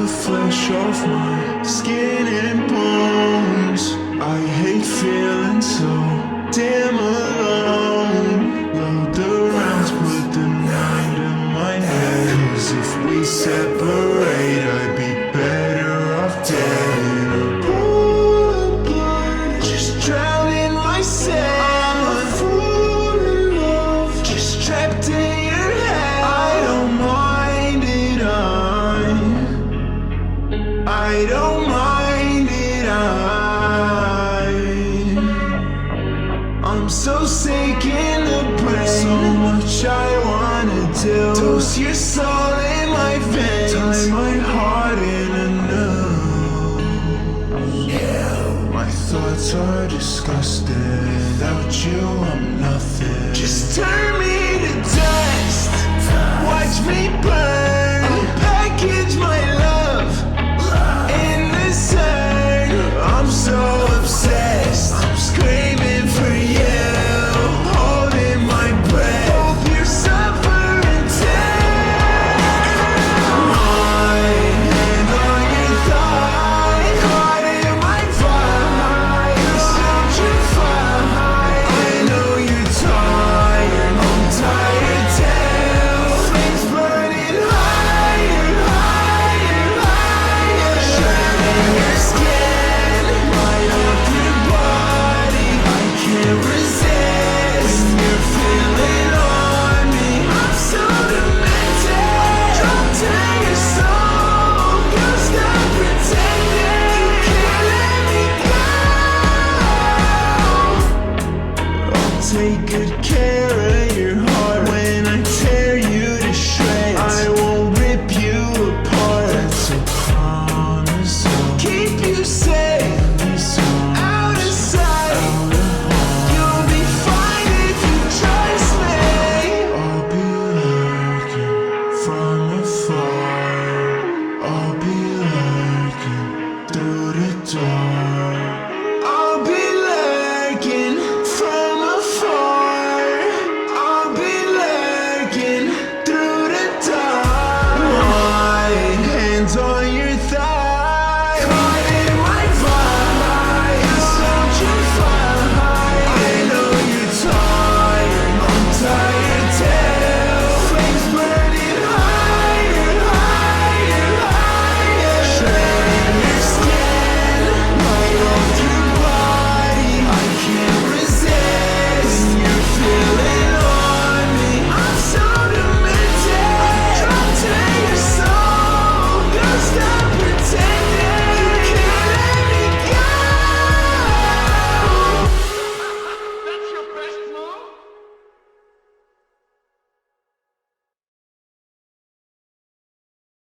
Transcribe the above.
the flesh off my skin and bones. I hate feeling so damn alone. Load the rounds, put the night in my head. 'Cause if we separate, I'd be better off dead in a pool of blood, just drowning myself. I'm a fool in love, just trapped in your head. I don't mind it, I don't mind it, I'm so sick in the brain. So much I wanna do. Dose your soul in my veins. Tie my heart in a noose. Yeah, my thoughts are disgusting. Without you, I'm nothing. Just turn me to dust. Watch me burn.